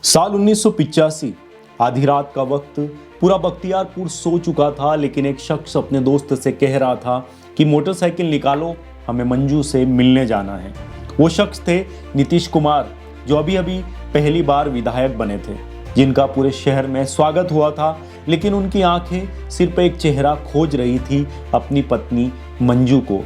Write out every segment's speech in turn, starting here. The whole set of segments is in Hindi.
साल 1985 आधी रात का वक्त। पूरा बख्तियारपुर सो चुका था, लेकिन एक शख्स अपने दोस्त से कह रहा था कि मोटरसाइकिल निकालो, हमें मंजू से मिलने जाना है। वो शख्स थे नीतीश कुमार, जो अभी अभी पहली बार विधायक बने थे, जिनका पूरे शहर में स्वागत हुआ था। लेकिन उनकी आंखें सिर्फ एक चेहरा खोज रही थी, अपनी पत्नी मंजू को।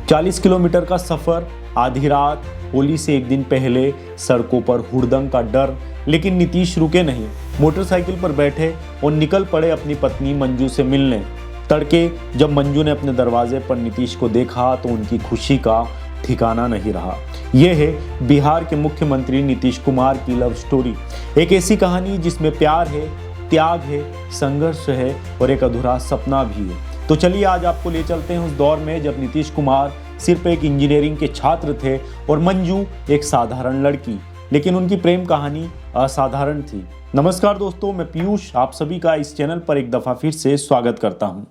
40 किलोमीटर का सफर, आधी रात, होली से एक दिन पहले, सड़कों पर हुड़दंग का डर। लेकिन नीतीश रुके नहीं, मोटरसाइकिल पर बैठे और निकल पड़े अपनी पत्नी मंजू से मिलने। तड़के जब मंजू ने अपने दरवाजे पर नीतीश को देखा तो उनकी खुशी का ठिकाना नहीं रहा। यह है बिहार के मुख्यमंत्री नीतीश कुमार की लव स्टोरी। एक ऐसी कहानी जिसमें प्यार है, त्याग है, संघर्ष है और एक अधूरा सपना भी है। तो चलिए आज आपको ले चलते हैं उस दौर में जब नीतीश कुमार सिर्फ एक इंजीनियरिंग के छात्र थे और मंजू एक साधारण लड़की, लेकिन उनकी प्रेम कहानी असाधारण थी। नमस्कार दोस्तों, मैं पीयूष आप सभी का इस चैनल पर एक दफा फिर से स्वागत करता हूं।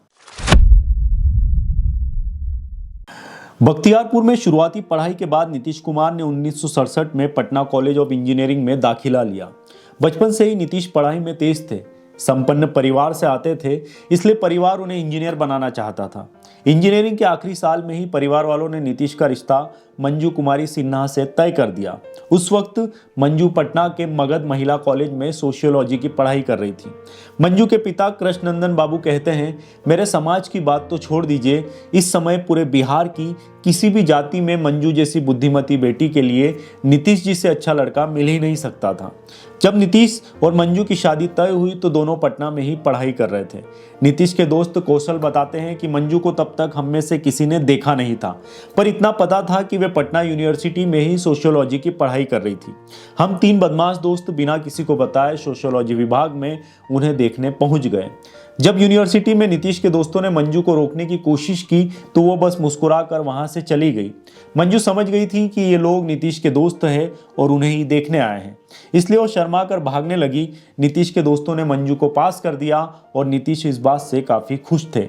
बख्तियारपुर में शुरुआती पढ़ाई के बाद नीतीश कुमार ने 1967 में पटना कॉलेज ऑफ इंजीनियरिंग में दाखिला लिया। बचपन से ही नीतीश पढ़ाई में तेज थे। संपन्न परिवार से आते थे, इसलिए परिवार उन्हें इंजीनियर बनाना चाहता था। इंजीनियरिंग के आखिरी साल में ही परिवार वालों ने नीतीश का रिश्ता मंजू कुमारी सिन्हा से तय कर दिया। उस वक्त मंजू पटना के मगध महिला कॉलेज में सोशियोलॉजी की पढ़ाई कर रही थी। मंजू के पिता कृष्णनंदन बाबू कहते हैं, मेरे समाज की बात तो छोड़ दीजिए, इस समय पूरे बिहार की किसी भी जाति में मंजू जैसी बुद्धिमती बेटी के लिए नीतीश जी से अच्छा लड़का मिल ही नहीं सकता था। जब नीतीश और मंजू की शादी तय हुई तो दोनों पटना में ही पढ़ाई कर रहे थे। नीतीश के दोस्त कौशल बताते हैं कि मंजू को तब तक हम में से किसी ने देखा नहीं था, पर इतना पता था कि वे पटना यूनिवर्सिटी में ही सोशियोलॉजी की पढ़ाई कर रही थी। हम 3 बदमाश दोस्त बिना किसी को बताए सोशियोलॉजी विभाग में उन्हें देखने पहुंच गए। जब यूनिवर्सिटी में नीतीश के दोस्तों ने मंजू को रोकने की कोशिश की तो वो बस मुस्कुराकर वहां से चली गई। मंजू समझ गई थी कि ये लोग नीतीश के दोस्त हैं और उन्हें ही देखने आए हैं, इसलिए वो शर्मा कर भागने लगी। नीतीश के दोस्तों ने मंजू को पास कर दिया और नीतीश इस बात से काफी खुश थे।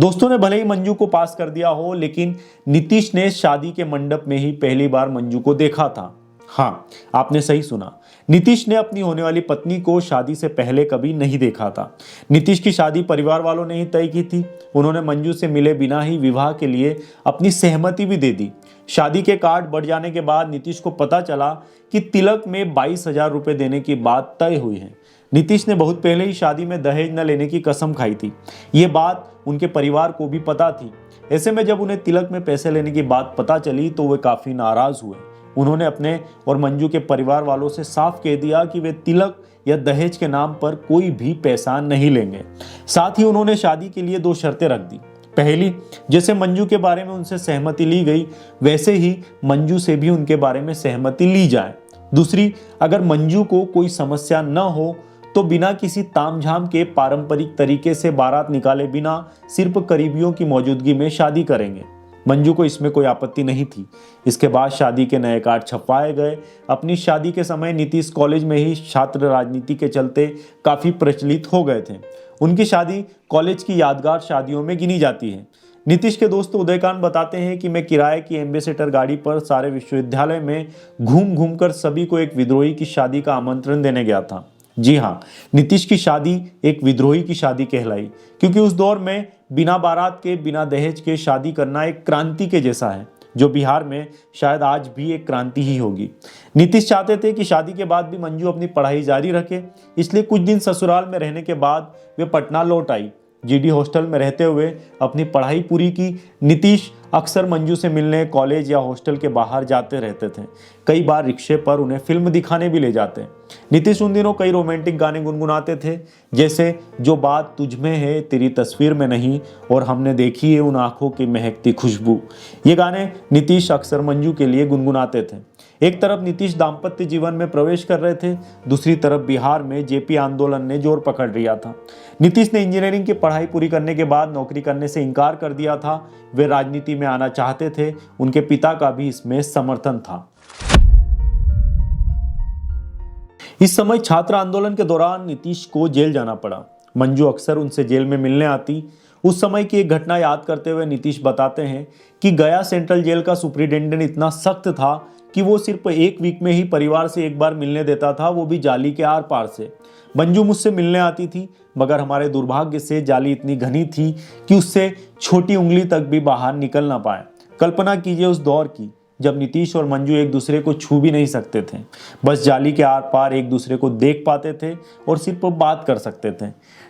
दोस्तों ने भले ही मंजू को पास कर दिया हो, लेकिन नीतीश ने शादी के मंडप में ही पहली बार मंजू को देखा था। हाँ, आपने सही सुना, नीतीश ने अपनी होने वाली पत्नी को शादी से पहले कभी नहीं देखा था। नीतीश की शादी परिवार वालों ने ही तय की थी। उन्होंने मंजू से मिले बिना ही विवाह के लिए अपनी सहमति भी दे दी। शादी के कार्ड बढ़ जाने के बाद नीतीश को पता चला कि तिलक में 22,000 रुपए देने की बात तय हुई है। नीतीश ने बहुत पहले ही शादी में दहेज न लेने की कसम खाई थी। ये बात उनके परिवार को भी पता थी। ऐसे में जब उन्हें तिलक में पैसे लेने की बात पता चली तो वे काफी नाराज हुए। उन्होंने अपने और मंजू के परिवार वालों से साफ कह दिया कि वे तिलक या दहेज के नाम पर कोई भी पैसा नहीं लेंगे। साथ ही उन्होंने शादी के लिए 2 शर्तें रख दी। पहली, जैसे मंजू के बारे में उनसे सहमति ली गई, वैसे ही मंजू से भी उनके बारे में सहमति ली जाए। दूसरी, अगर मंजू को कोई समस्या न हो तो बिना किसी तामझाम के पारंपरिक तरीके से बारात निकाले बिना सिर्फ करीबियों की मौजूदगी में शादी करेंगे। मंजू को इसमें कोई आपत्ति नहीं थी। इसके बाद शादी के नए कार्ड छपवाए गए। अपनी शादी के समय नीतीश कॉलेज में ही छात्र राजनीति के चलते काफी प्रचलित हो गए थे। उनकी शादी कॉलेज की यादगार शादियों में गिनी जाती है। नीतीश के दोस्त उदयकांत बताते हैं कि मैं किराए की एम्बेसडर गाड़ी पर सारे विश्वविद्यालय में घूम घूम कर सभी को एक विद्रोही की शादी का आमंत्रण देने गया था। जी हाँ, नीतीश की शादी एक विद्रोही की शादी कहलाई, क्योंकि उस दौर में बिना बारात के, बिना दहेज के शादी करना एक क्रांति के जैसा है, जो बिहार में शायद आज भी एक क्रांति ही होगी। नीतीश चाहते थे कि शादी के बाद भी मंजू अपनी पढ़ाई जारी रखे, इसलिए कुछ दिन ससुराल में रहने के बाद वे पटना लौट आई। जीडी हॉस्टल में रहते हुए अपनी पढ़ाई पूरी की। नीतीश अक्सर मंजू से मिलने कॉलेज या हॉस्टल के बाहर जाते रहते थे। कई बार रिक्शे पर उन्हें फिल्म दिखाने भी ले जाते। नीतीश उन दिनों कई रोमांटिक गाने गुनगुनाते थे, जैसे जो बात तुझ में है तेरी तस्वीर में नहीं और हमने देखी है उन आंखों की महकती खुशबू। ये गाने नीतीश अक्सर मंजू के लिए गुनगुनाते थे। एक तरफ नीतीश दाम्पत्य जीवन में प्रवेश कर रहे थे, दूसरी तरफ बिहार में जेपी आंदोलन ने जोर पकड़ लिया था। नीतीश ने इंजीनियरिंग की पढ़ाई पूरी करने के बाद नौकरी करने से इनकार कर दिया था। वे राजनीति में आना चाहते थे। उनके पिता का भी इसमें समर्थन था। इस समय छात्र आंदोलन के दौरान नीतीश को जेल जाना पड़ा। मंजू अक्सर उनसे जेल में मिलने आती। उस समय की एक घटना याद करते हुए नीतीश बताते हैं कि गया सेंट्रल जेल का सुपरिटेंडेंट इतना सख्त था कि वो सिर्फ एक वीक में ही परिवार से एक बार मिलने देता था, वो भी जाली के आर पार से। मंजू मुझसे मिलने आती थी, मगर हमारे दुर्भाग्य से जाली इतनी घनी थी कि उससे छोटी उंगली तक भी बाहर निकल ना पाए। कल्पना कीजिए उस दौर की, जब नीतीश और मंजू एक दूसरे को छू भी नहीं सकते थे, बस जाली के आर पार एक दूसरे को देख पाते थे और सिर्फ बात कर सकते थे।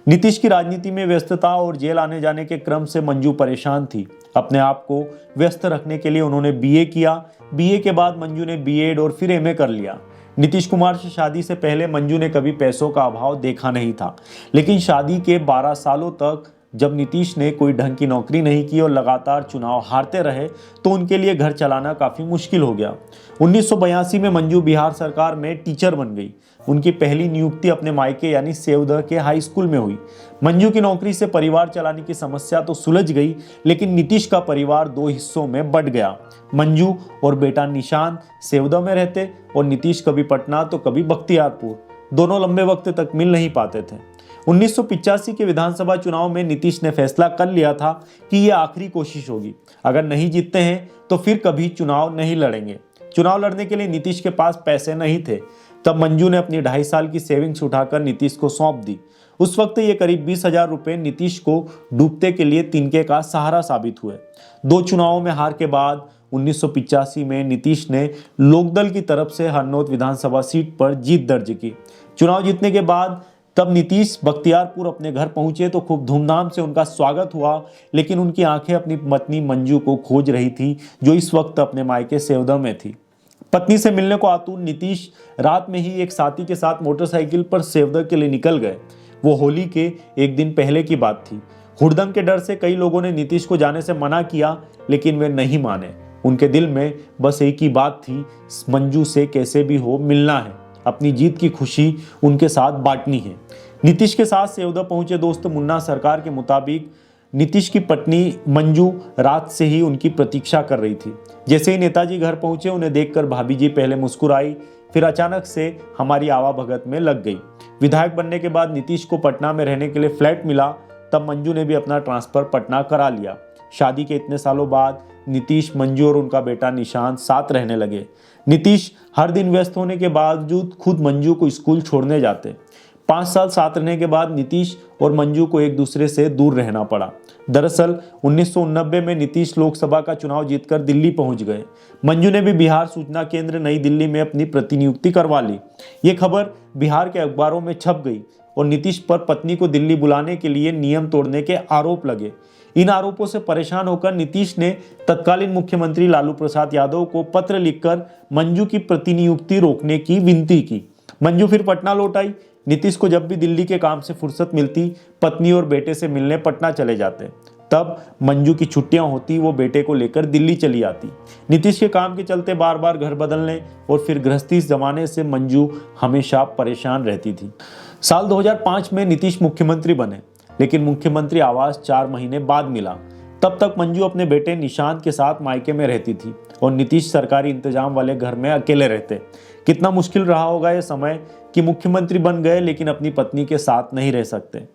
नीतीश की राजनीति में व्यस्तता और जेल आने जाने के क्रम से मंजू परेशान थी। अपने आप को व्यस्त रखने के लिए उन्होंने बीए किया। बीए के बाद मंजू ने बीएड और फिर एमए कर लिया। नीतीश कुमार से शादी से पहले मंजू ने कभी पैसों का अभाव देखा नहीं था, लेकिन शादी के 12 सालों तक जब नीतीश ने कोई ढंग की नौकरी नहीं की और लगातार चुनाव हारते रहे तो उनके लिए घर चलाना काफी मुश्किल हो गया। 1982 में मंजू बिहार सरकार में टीचर बन गई। उनकी पहली नियुक्ति अपने मायके यानी सेवदह के हाई स्कूल में हुई। मंजू की नौकरी से परिवार चलाने की समस्या तो सुलझ गई, लेकिन नीतीश का परिवार 2 हिस्सों में बंट गया। मंजू और बेटा निशांत सेवदह में रहते और नीतीश कभी पटना तो कभी बख्तियारपुर। दोनों लंबे वक्त तक मिल नहीं पाते थे। 1985 के विधानसभा चुनाव में नीतीश ने फैसला कर लिया था कि ये आखिरी कोशिश होगी। अगर नहीं जीतते हैं तो फिर कभी चुनाव नहीं लड़ेंगे। चुनाव लड़ने के लिए नीतीश के पास पैसे नहीं थे। तब मंजू ने अपनी 2.5 साल की सेविंग्स उठाकर नीतीश को सौंप दी। उस वक्त ये करीब 20,000 रुपए नीतीश को डूबते के लिए तिनके का सहारा साबित हुए। 2 चुनावों में हार के बाद 1985 में नीतीश ने लोकदल की तरफ से हरनौत विधानसभा सीट पर जीत दर्ज की। चुनाव जीतने के बाद तब नीतीश बख्तियारपुर अपने घर पहुंचे तो खूब धूमधाम से उनका स्वागत हुआ, लेकिन उनकी आंखें अपनी पत्नी मंजू को खोज रही थी, जो इस वक्त अपने मायके सेवदह में थी। पत्नी से मिलने को आतुर नीतीश रात में ही एक साथी के साथ मोटरसाइकिल पर सेवदह के लिए निकल गए। वो होली के एक दिन पहले की बात थी। हुड़दंग के डर से कई लोगों ने नीतीश को जाने से मना किया, लेकिन वे नहीं माने। उनके दिल में बस एक ही बात थी, मंजू से कैसे भी हो मिलना है, अपनी जीत की खुशी उनके साथ बांटनी है। नीतीश के साथ सेवदह पहुंचे दोस्त मुन्ना सरकार के मुताबिक नीतीश की पत्नी मंजू रात से ही उनकी प्रतीक्षा कर रही थी। जैसे ही नेताजी घर पहुंचे, उन्हें देखकर भाभी जी पहले मुस्कुराई, फिर अचानक से हमारी आवाभगत में लग गई। विधायक बनने के बाद नीतीश को पटना में रहने के लिए फ्लैट मिला, तब मंजू ने भी अपना ट्रांसफर पटना करा लिया। शादी के इतने सालों बाद नीतीश, मंजू और उनका बेटा निशांत साथ रहने लगे। नीतीश हर दिन व्यस्त होने के बावजूद खुद मंजू को स्कूल छोड़ने जाते। 5 साल साथ रहने के बाद नीतीश और मंजू को एक दूसरे से दूर रहना पड़ा। दरअसल 1989 में नीतीश लोकसभा का चुनाव जीतकर दिल्ली पहुंच गए। मंजू ने भी बिहार सूचना केंद्र नई दिल्ली में अपनी प्रतिनियुक्ति करवा ली। ये खबर बिहार के अखबारों में छप गई और नीतीश पर पत्नी को दिल्ली बुलाने के लिए नियम तोड़ने के आरोप लगे। इन आरोपों से परेशान होकर नीतीश ने तत्कालीन मुख्यमंत्री लालू प्रसाद यादव को पत्र लिखकर मंजू की प्रतिनियुक्ति रोकने की विनती की। मंजू फिर पटना लौट आई। नीतीश को जब भी दिल्ली के काम से फुर्सत मिलती, पत्नी और बेटे से मिलने पटना चले जाते। तब मंजू की छुट्टियां होती, वो बेटे को लेकर दिल्ली चली आती। नीतीश के काम के चलते बार बार घर बदलने और फिर गृहस्थी जमाने से मंजू हमेशा परेशान रहती थी। साल 2005 में नीतीश मुख्यमंत्री बने, लेकिन मुख्यमंत्री आवास 4 महीने बाद मिला। तब तक मंजू अपने बेटे निशांत के साथ मायके में रहती थी और नीतीश सरकारी इंतजाम वाले घर में अकेले रहते। कितना मुश्किल रहा होगा यह समय कि मुख्यमंत्री बन गए लेकिन अपनी पत्नी के साथ नहीं रह सकते।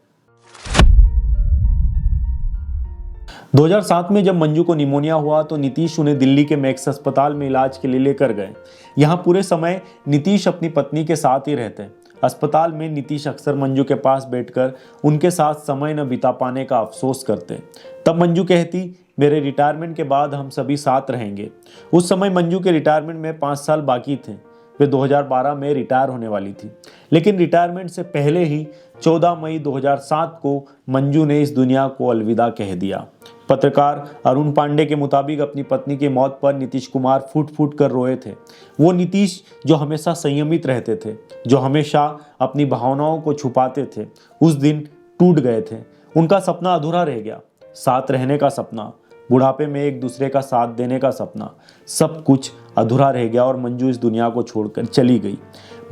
2007 में जब मंजू को निमोनिया हुआ तो नीतीश उन्हें दिल्ली के मैक्स अस्पताल में इलाज के लिए लेकर गए। यहाँ पूरे समय नीतीश अपनी पत्नी के साथ ही रहते। अस्पताल में नीतीश अक्सर मंजू के पास बैठकर उनके साथ समय न बिता पाने का अफसोस करते। तब मंजू कहती, मेरे रिटायरमेंट के बाद हम सभी साथ रहेंगे। उस समय मंजू के रिटायरमेंट में 5 साल बाकी थे। वे 2012 में रिटायर होने वाली थी, लेकिन रिटायरमेंट से पहले ही 14 मई 2007 को मंजू ने इस दुनिया को अलविदा कह दिया। पत्रकार अरुण पांडे के मुताबिक अपनी पत्नी की मौत पर नीतीश कुमार फूट फूट कर रोए थे। वो नीतीश जो हमेशा संयमित रहते थे, जो हमेशा अपनी भावनाओं को छुपाते थे, उस दिन टूट गए थे। उनका सपना अधूरा रह गया, साथ रहने का सपना, बुढ़ापे में एक दूसरे का साथ देने का सपना, सब कुछ अधूरा रह गया और मंजू इस दुनिया को छोड़कर चली गई।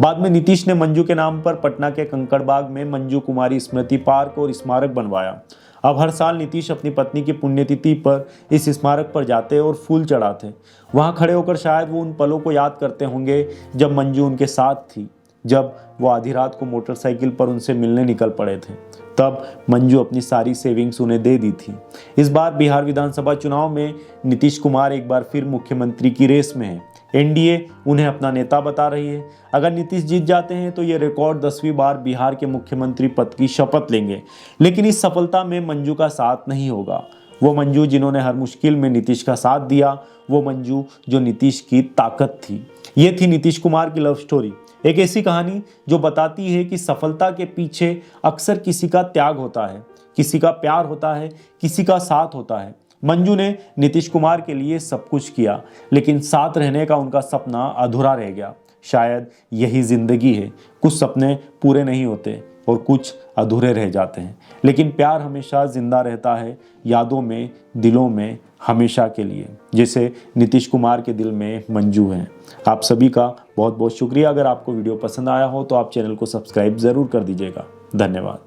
बाद में नीतीश ने मंजू के नाम पर पटना के कंकड़बाग में मंजू कुमारी स्मृति पार्क और स्मारक बनवाया। अब हर साल नीतीश अपनी पत्नी की पुण्यतिथि पर इस स्मारक पर जाते और फूल चढ़ाते। वहां खड़े होकर शायद वो उन पलों को याद करते होंगे जब मंजू उनके साथ थी, जब वो आधी रात को मोटरसाइकिल पर उनसे मिलने निकल पड़े थे। तब मंजू अपनी सारी सेविंग्स उन्हें दे दी थी। इस बार बिहार विधानसभा चुनाव में नीतीश कुमार एक बार फिर मुख्यमंत्री की रेस में है। एनडीए उन्हें अपना नेता बता रही है। अगर नीतीश जीत जाते हैं तो ये रिकॉर्ड 10वीं बार बिहार के मुख्यमंत्री पद की शपथ लेंगे। लेकिन इस सफलता में मंजू का साथ नहीं होगा। वो मंजू जिन्होंने हर मुश्किल में नीतीश का साथ दिया, वो मंजू जो नीतीश की ताकत थी। ये थी नीतीश कुमार की लव स्टोरी, एक ऐसी कहानी जो बताती है कि सफलता के पीछे अक्सर किसी का त्याग होता है, किसी का प्यार होता है, किसी का साथ होता है। मंजू ने नीतीश कुमार के लिए सब कुछ किया, लेकिन साथ रहने का उनका सपना अधूरा रह गया। शायद यही जिंदगी है, कुछ सपने पूरे नहीं होते और कुछ अधूरे रह जाते हैं, लेकिन प्यार हमेशा जिंदा रहता है, यादों में, दिलों में, हमेशा के लिए, जैसे नीतीश कुमार के दिल में मंजू है। आप सभी का बहुत बहुत शुक्रिया। अगर आपको वीडियो पसंद आया हो तो आप चैनल को सब्सक्राइब ज़रूर कर दीजिएगा। धन्यवाद।